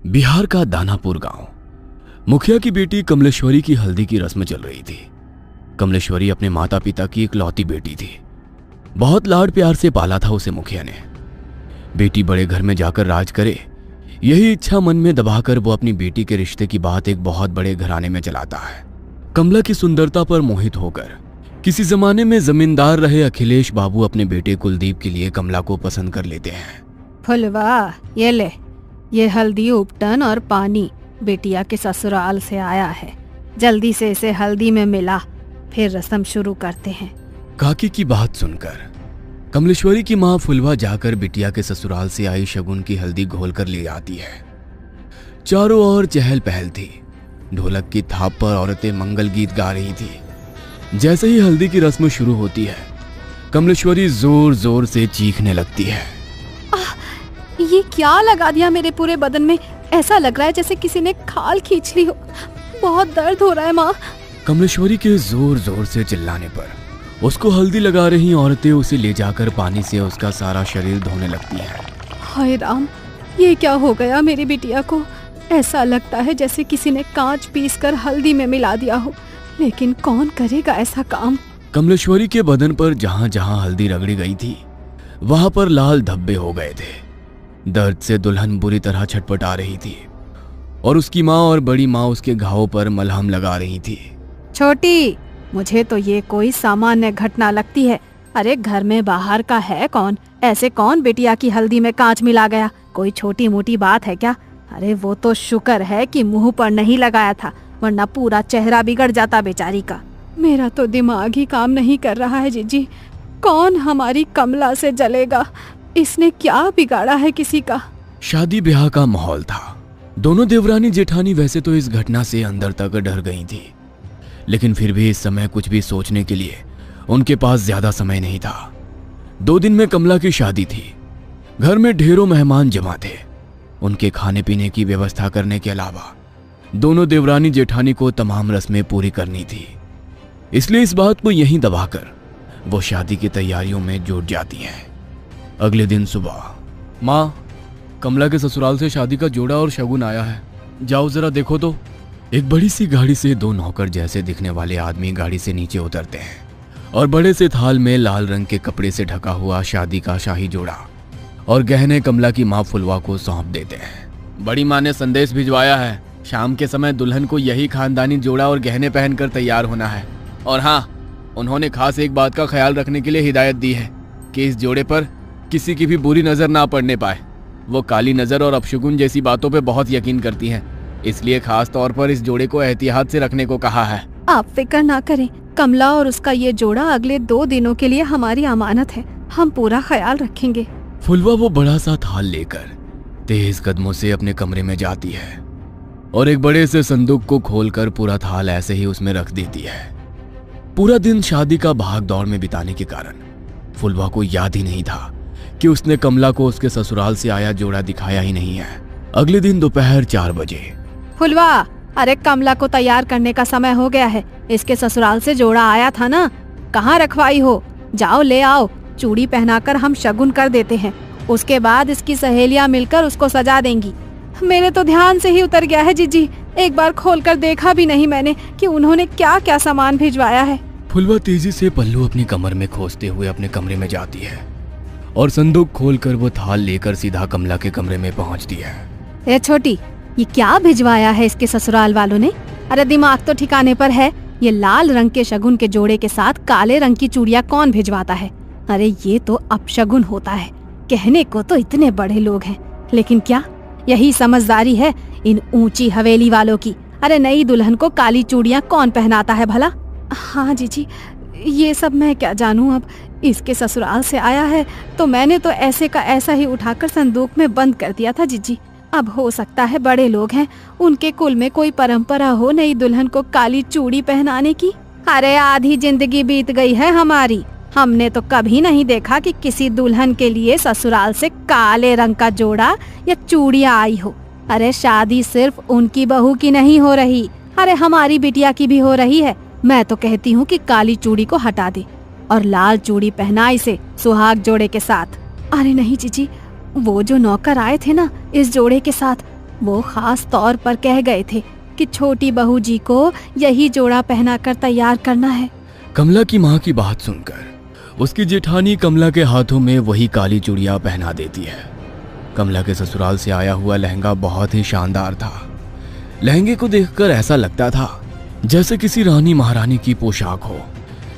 बिहार का दानापुर गांव। मुखिया की बेटी कमलेश्वरी की हल्दी की रस्म चल रही थी। कमलेश्वरी अपने माता पिता की इकलौती बेटी थी। बहुत लाड प्यार से पाला था उसे मुखिया ने। बेटी बड़े घर में जाकर राज करे, यही इच्छा मन में दबाकर वो अपनी बेटी के रिश्ते की बात एक बहुत बड़े घराने में चलाता है। कमला की सुंदरता पर मोहित होकर किसी जमाने में जमींदार रहे अखिलेश बाबू अपने बेटे कुलदीप के लिए कमला को पसंद कर लेते हैं। फुलवा, ये ले, ये हल्दी उपटन और पानी बेटिया के ससुराल से आया है। जल्दी से इसे हल्दी में मिला, फिर रस्म शुरू करते हैं। काकी की बात सुनकर कमलेश्वरी की माँ फुलवा जाकर बिटिया के ससुराल से आई शगुन की हल्दी घोल कर ले आती है। चारों ओर चहल पहल थी। ढोलक की थाप पर औरतें मंगल गीत गा रही थी। जैसे ही हल्दी की रस्म शुरू होती है, कमलेश्वरी जोर जोर से चीखने लगती है। ये क्या लगा दिया मेरे पूरे बदन में? ऐसा लग रहा है जैसे किसी ने खाल खींच ली हो। बहुत दर्द हो रहा है माँ। कमलेश्वरी के जोर जोर से चिल्लाने पर उसको हल्दी लगा रही औरतें उसे ले जाकर पानी से उसका सारा शरीर धोने लगती हैं। हाय राम, ये क्या हो गया मेरी बिटिया को? ऐसा लगता है जैसे किसी ने कांच पीसकर हल्दी में मिला दिया हो, लेकिन कौन करेगा ऐसा काम? कमलेश्वरी के बदन पर जहां जहां हल्दी रगड़ी गई थी, वहां पर लाल धब्बे हो गए थे। दर्द से दुल्हन बुरी तरह छटपटा रही थी और उसकी माँ और बड़ी माँ उसके घावों पर मलहम लगा रही थी। छोटी, मुझे तो ये कोई सामान्य घटना लगती है। अरे घर में बाहर का है कौन? ऐसे कौन बिटिया की हल्दी में कांच मिला गया? कोई छोटी मोटी बात है क्या? अरे वो तो शुक्र है कि मुंह पर नहीं लगाया था, वरना पूरा चेहरा बिगड़ जाता बेचारी का। मेरा तो दिमाग ही काम नहीं कर रहा है जीजी। कौन हमारी कमला से जलेगा? इसने क्या बिगाड़ा है किसी का? शादी ब्याह का माहौल था। दोनों देवरानी जेठानी वैसे तो इस घटना से अंदर तक डर गई थी, लेकिन फिर भी इस समय कुछ भी सोचने के लिए उनके पास ज्यादा समय नहीं था। 2 दिन में कमला की शादी थी। घर में ढेरों मेहमान जमा थे। उनके खाने पीने की व्यवस्था करने के अलावा दोनों देवरानी जेठानी को तमाम रस्में पूरी करनी थी। इसलिए इस बात को यहीं दबाकर वो शादी की तैयारियों में जुट जाती हैं। अगले दिन सुबह, माँ, कमला के ससुराल से शादी का जोड़ा और शगुन आया है, जाओ जरा देखो तो। एक बड़ी सी गाड़ी से 2 नौकर जैसे दिखने वाले आदमी गाड़ी से नीचे उतरते हैं और बड़े से थाल में लाल रंग के कपड़े से ढका हुआ शादी का शाही जोड़ा और गहने कमला की माँ फुलवा को सौंप देते हैं। बड़ी माँ ने संदेश भिजवाया है, शाम के समय दुल्हन को यही खानदानी जोड़ा और गहने पहनकर तैयार होना है। और हाँ, उन्होंने खास एक बात का ख्याल रखने के लिए हिदायत दी है कि इस जोड़े पर किसी की भी बुरी नजर ना पड़ने पाए। वो काली नजर और अपशगुन जैसी बातों पे बहुत यकीन करती हैं, इसलिए खास तौर पर इस जोड़े को एहतियात से रखने को कहा है। आप फिक्र ना करें, कमला और उसका ये जोड़ा अगले 2 दिनों के लिए हमारी अमानत है। हम पूरा ख्याल रखेंगे। फुलवा वो बड़ा सा थाल लेकर तेज कदमों से अपने कमरे में जाती है और एक बड़े से संदूक को खोलकर पूरा थाल ऐसे ही उसमें रख देती है। पूरा दिन शादी का भाग दौड़ में बिताने के कारण फुलवा को याद ही नहीं था कि उसने कमला को उसके ससुराल से आया जोड़ा दिखाया ही नहीं है। अगले दिन दोपहर 4 बजे, फुलवा, अरे कमला को तैयार करने का समय हो गया है। इसके ससुराल से जोड़ा आया था ना, कहाँ रखवाई हो? जाओ ले आओ। चूड़ी पहनाकर हम शगुन कर देते हैं, उसके बाद इसकी सहेलियां मिलकर उसको सजा देंगी। मेरे तो ध्यान से ही उतर गया है जीजी। एक बार खोलकर देखा भी नहीं मैंने कि उन्होंने क्या क्या सामान भिजवाया है। फुलवा तेजी से पल्लू अपनी कमर में खोसते हुए अपने कमरे में जाती है और संदूक खोलकर वो थाल लेकर सीधा कमला के कमरे में पहुंचती है। ए छोटी, ये क्या भिजवाया है इसके ससुराल वालों ने? अरे दिमाग तो ठिकाने पर है। ये लाल रंग के शगुन के जोड़े के साथ काले रंग की चूड़ियां कौन भिजवाता है? अरे ये तो अपशगुन होता है। कहने को तो इतने बड़े लोग हैं, लेकिन क्या यही समझदारी है इन ऊंची हवेली वालों की? अरे नई दुल्हन को काली चूड़ियां कौन पहनाता है भला? हाँ जीजी, ये सब मैं क्या जानूं। अब इसके ससुराल से आया है तो मैंने तो ऐसे का ऐसा ही उठाकर संदूक में बंद कर दिया था जीजी। अब हो सकता है बड़े लोग हैं, उनके कुल में कोई परंपरा हो नई दुल्हन को काली चूड़ी पहनाने की। अरे आधी जिंदगी बीत गई है हमारी, हमने तो कभी नहीं देखा कि किसी दुल्हन के लिए ससुराल से काले रंग का जोड़ा या चूड़ियां आई हो। अरे शादी सिर्फ उनकी बहू की नहीं हो रही, अरे हमारी बिटिया की भी हो रही है। मैं तो कहती हूँ कि काली चूड़ी को हटा दे और लाल चूड़ी पहना इसे सुहाग जोड़े के साथ। अरे नहीं जीजी, वो जो नौकर आए थे ना इस जोड़े के साथ, वो खास तौर पर कह गए थे कि छोटी बहू जी को यही जोड़ा पहनाकर तैयार करना है। कमला की माँ की बात सुनकर उसकी जेठानी कमला के हाथों में वही काली चूड़ियां पहना देती है। कमला के ससुराल से आया हुआ लहंगा बहुत ही शानदार था। लहंगे को देखकर ऐसा लगता था जैसे किसी रानी महारानी की पोशाक हो।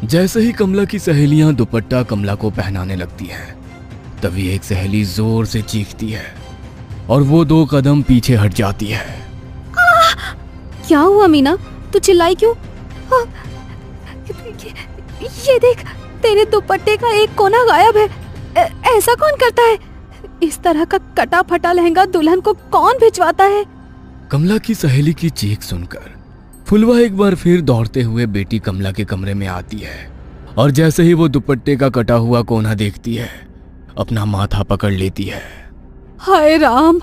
जैसे ही कमला की सहेलियां दुपट्टा कमला को पहनाने लगती हैं, तभी एक सहेली जोर से चीखती है और वो 2 कदम पीछे हट जाती है। क्या हुआ मीना, तू चिल्लाई क्यों? ये देख, तेरे दुपट्टे का एक कोना गायब है। ऐसा कौन करता है? इस तरह का कटा फटा लहंगा दुल्हन को कौन भिजवाता है? कमला की सहेली की चीख सुनकर फुलवा एक बार फिर दौड़ते हुए बेटी कमला के कमरे में आती है और जैसे ही वो दुपट्टे का कटा हुआ कोना देखती है, अपना माथा पकड़ लेती है। हाय राम,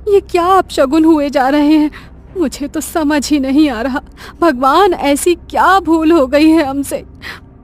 ये क्या अपशगुन हुए जा रहे हैं? मुझे तो समझ ही नहीं आ रहा। भगवान, ऐसी क्या भूल हो गई है हमसे?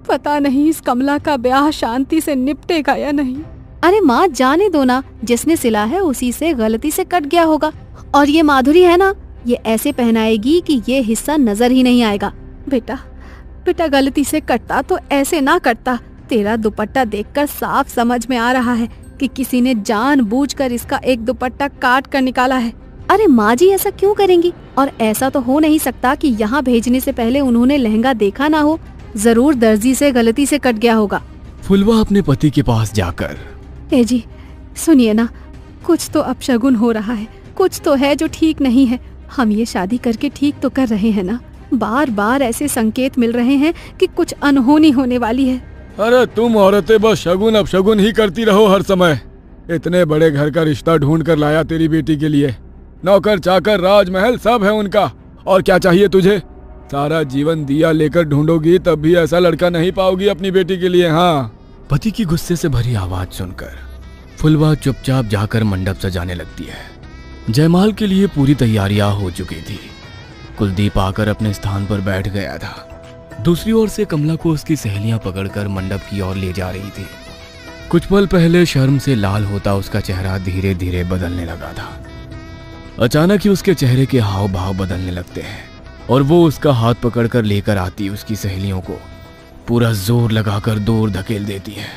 पता नहीं इस कमला का ब्याह शांति से निपटेगा या नहीं। अरे माँ, जाने दो ना, जिसने सिला है उसी से गलती से कट गया होगा। और ये माधुरी है ना, ये ऐसे पहनाएगी कि ये हिस्सा नजर ही नहीं आएगा। बेटा गलती से कटता तो ऐसे ना कटता। तेरा दुपट्टा देखकर साफ समझ में आ रहा है कि किसी ने जानबूझकर इसका एक दुपट्टा काट कर निकाला है। अरे माँ जी, ऐसा क्यों करेंगी? और ऐसा तो हो नहीं सकता कि यहाँ भेजने से पहले उन्होंने लहंगा देखा ना हो। जरूर दर्जी से गलती से कट गया होगा। फुलवा अपने पति के पास जाकर, ए जी सुनिए ना, कुछ तो अपशगुन हो रहा है, कुछ तो है जो ठीक नहीं है। हम ये शादी करके ठीक तो कर रहे हैं ना? बार बार ऐसे संकेत मिल रहे हैं कि कुछ अनहोनी होने वाली है। अरे तुम औरतें बस शगुन अपशगुन ही करती रहो हर समय। इतने बड़े घर का रिश्ता ढूंढ कर लाया तेरी बेटी के लिए। नौकर चाकर राजमहल सब है उनका, और क्या चाहिए तुझे? सारा जीवन दिया लेकर ढूंढोगी तब भी ऐसा लड़का नहीं पाओगी अपनी बेटी के लिए। हाँ। पति की गुस्से से भरी आवाज सुनकर फुलवा चुपचाप जाकर मंडप सजाने लगती है। जयमाल के लिए पूरी तैयारियां हो चुकी थी। कुलदीप आकर अपने स्थान पर बैठ गया था। दूसरी ओर से कमला को उसकी सहेलियां पकड़कर मंडप की ओर ले जा रही थी। कुछ पल पहले शर्म से लाल होता उसका चेहरा धीरे धीरे बदलने लगा था। अचानक ही उसके चेहरे के हाव भाव बदलने लगते हैं और वो उसका हाथ पकड़कर लेकर आती उसकी सहेलियों को पूरा जोर लगाकर दूर धकेल देती है।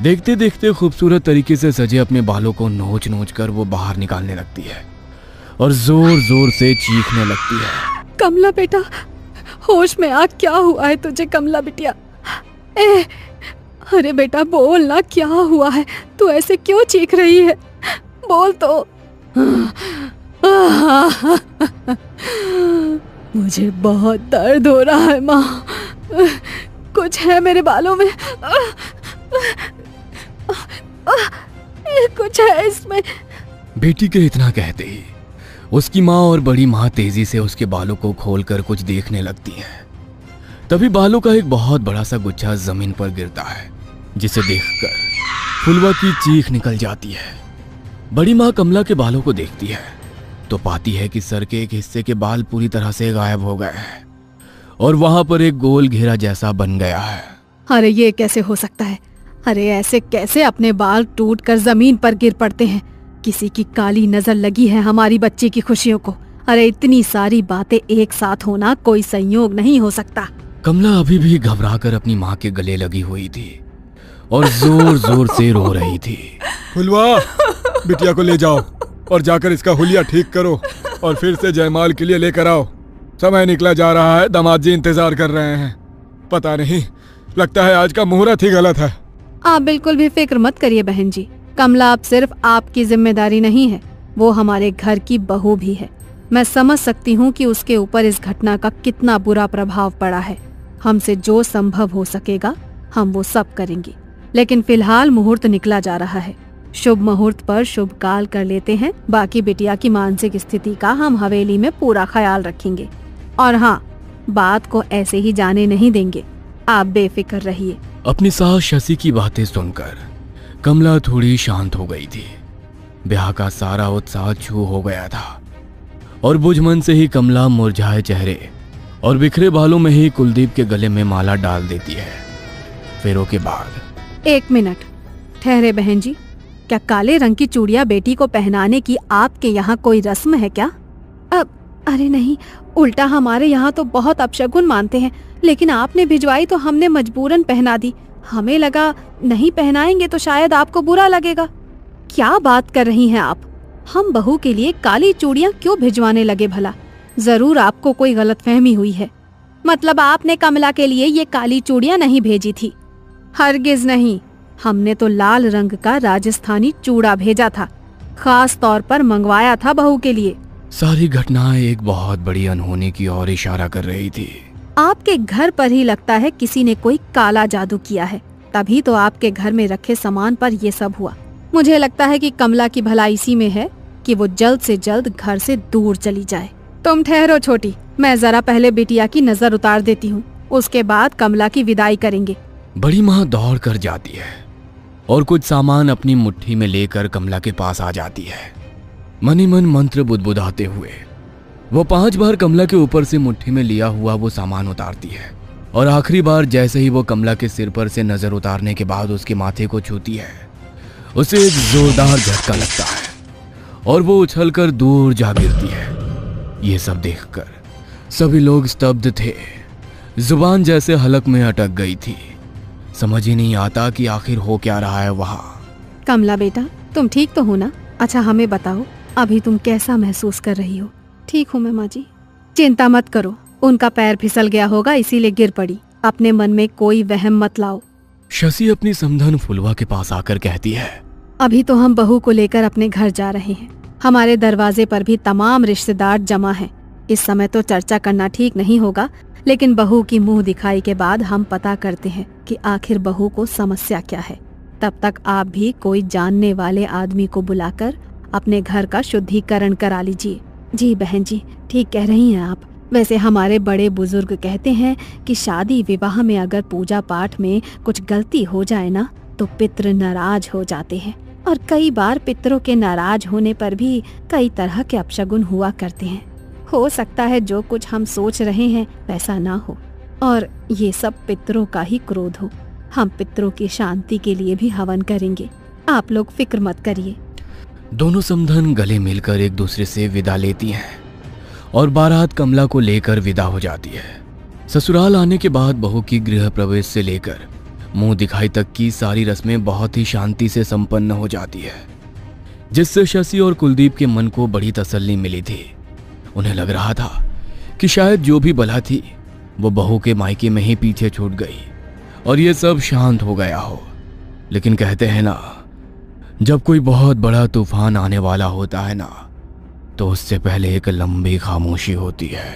देखते देखते खूबसूरत तरीके से सजे अपने बालों को नोच नोच कर वो बाहर निकालने लगती है और जोर जोर से चीखने लगती है। कमला बेटा, होश में आ, क्या हुआ है तुझे? कमला बिटिया, अरे बेटा बोल ना, क्या हुआ है? तू ऐसे क्यों चीख रही है? बोल तो। मुझे बहुत दर्द हो रहा है माँ, कुछ है मेरे बालों में, कुछ है इसमें। बेटी के इतना कहते ही उसकी माँ और बड़ी माँ तेजी से उसके बालों को खोलकर कुछ देखने लगती हैं। तभी बालों का एक बहुत बड़ा सा गुच्छा जमीन पर गिरता है, जिसे देखकर फुलवा की चीख निकल जाती है। बड़ी माँ कमला के बालों को देखती है तो पाती है कि सर के एक हिस्से के बाल पूरी तरह से गायब हो गए हैं और वहां पर एक गोल घेरा जैसा बन गया है। अरे ये कैसे हो सकता है? अरे ऐसे कैसे अपने बाल टूटकर जमीन पर गिर पड़ते हैं? किसी की काली नजर लगी है हमारी बच्ची की खुशियों को। अरे इतनी सारी बातें एक साथ होना कोई संयोग नहीं हो सकता। कमला अभी भी घबराकर अपनी माँ के गले लगी हुई थी और जोर जोर से रो रही थी। फुलवा, बिटिया को ले जाओ और जाकर इसका हुलिया ठीक करो और फिर से जयमाल के लिए लेकर आओ। समय निकला जा रहा है, दामाद जी इंतजार कर रहे हैं। पता नहीं, लगता है आज का मुहूर्त ही गलत है। आप बिल्कुल भी फिक्र मत करिए बहन जी, कमला अब सिर्फ आपकी जिम्मेदारी नहीं है, वो हमारे घर की बहू भी है। मैं समझ सकती हूँ कि उसके ऊपर इस घटना का कितना बुरा प्रभाव पड़ा है। हमसे जो संभव हो सकेगा हम वो सब करेंगे, लेकिन फिलहाल मुहूर्त निकला जा रहा है। शुभ मुहूर्त पर शुभ काल कर लेते हैं। बाकी बिटिया की मानसिक स्थिति का हम हवेली में पूरा ख्याल रखेंगे और हाँ, बात को ऐसे ही जाने नहीं देंगे। आप बेफिक्र रहिए। अपनी सास शशि की बातें सुनकर कमला थोड़ी शांत हो गई थी। ब्याह का सारा उत्साह छू हो गया था और बुझमन से ही कमला मुरझाए चेहरे और बिखरे बालों में ही कुलदीप के गले में माला डाल देती है। फेरों के बाद 1 मिनट ठहरे बहन जी, क्या काले रंग की चूड़ियां बेटी को पहनाने की आपके यहाँ कोई रस्म है क्या? अब अरे नहीं, उल्टा हमारे यहाँ तो बहुत अपशगुन मानते हैं, लेकिन आपने भिजवाई तो हमने मजबूरन पहना दी। हमें लगा नहीं पहनाएंगे तो शायद आपको बुरा लगेगा। क्या बात कर रही हैं आप? हम बहू के लिए काली चूड़ियां क्यों भिजवाने लगे भला? जरूर आपको कोई गलतफहमी हुई है। मतलब आपने कमला के लिए ये काली चूड़ियां नहीं भेजी थी? हरगिज नहीं, हमने तो लाल रंग का राजस्थानी चूड़ा भेजा था, खास तौर पर मंगवाया था बहू के लिए। सारी घटनाएं एक बहुत बड़ी अनहोनी की ओर इशारा कर रही थी। आपके घर पर ही लगता है किसी ने कोई काला जादू किया है, तभी तो आपके घर में रखे सामान पर ये सब हुआ। मुझे लगता है कि कमला की भलाई इसी में है कि वो जल्द से जल्द घर से दूर चली जाए। तुम ठहरो छोटी, मैं जरा पहले बिटिया की नजर उतार देती हूँ, उसके बाद कमला की विदाई करेंगे। बड़ी माँ दौड़ कर जाती है और कुछ सामान अपनी मुट्ठी में लेकर कमला के पास आ जाती है। मन ही मन मंत्र बुदबुदाते हुए वो 5 बार कमला के ऊपर से मुट्ठी में लिया हुआ वो सामान उतारती है और आखिरी बार जैसे ही वो कमला के सिर पर से नजर उतारने के बाद उसके माथे को छूती है, उसे एक जोरदार झटका लगता है और वो उछलकर दूर जा गिरती है। ये सब देखकर सभी लोग स्तब्ध थे, जुबान जैसे हलक में अटक गई थी। समझ ही नहीं आता कि आखिर हो क्या रहा है वहाँ। कमला बेटा, तुम ठीक तो हो ना? अच्छा हमें बताओ, अभी तुम कैसा महसूस कर रही हो? ठीक हूँ मैं माँ जी। चिंता मत करो, उनका पैर फिसल गया होगा इसीलिए गिर पड़ी। अपने मन में कोई वहम मत लाओ। शशि अपनी समधन फुलवा के पास आकर कहती है, अभी तो हम बहू को लेकर अपने घर जा रहे हैं। हमारे दरवाजे पर भी तमाम रिश्तेदार जमा हैं। इस समय तो चर्चा करना ठीक नहीं होगा, लेकिन बहू की मुंह दिखाई के बाद हम पता करते हैं कि आखिर बहू को समस्या क्या है। तब तक आप भी कोई जानने वाले आदमी को बुलाकर अपने घर का शुद्धिकरण करा लीजिए। जी बहन जी, ठीक कह रही हैं आप। वैसे हमारे बड़े बुजुर्ग कहते हैं कि शादी विवाह में अगर पूजा पाठ में कुछ गलती हो जाए ना तो पितृ नाराज हो जाते हैं, और कई बार पितरों के नाराज होने पर भी कई तरह के अपशगुन हुआ करते हैं। हो सकता है जो कुछ हम सोच रहे हैं वैसा ना हो और ये सब पितरों का ही क्रोध हो। हम पितरों की शांति के लिए भी हवन करेंगे, आप लोग फिक्र मत करिए। दोनों समधन गले मिलकर एक दूसरे से विदा लेती हैं और बारात कमला को लेकर विदा हो जाती है। ससुराल आने के बाद बहू की गृह प्रवेश से लेकर मुंह दिखाई तक की सारी रस्में बहुत ही शांति से संपन्न हो जाती है, जिससे शशि और कुलदीप के मन को बड़ी तसल्ली मिली थी। उन्हें लग रहा था कि शायद जो भी बला थी वो बहू के मायके में ही पीछे छूट गई और ये सब शांत हो गया हो। लेकिन कहते हैं ना, जब कोई बहुत बड़ा तूफान आने वाला होता है ना, तो उससे पहले एक लंबी खामोशी होती है।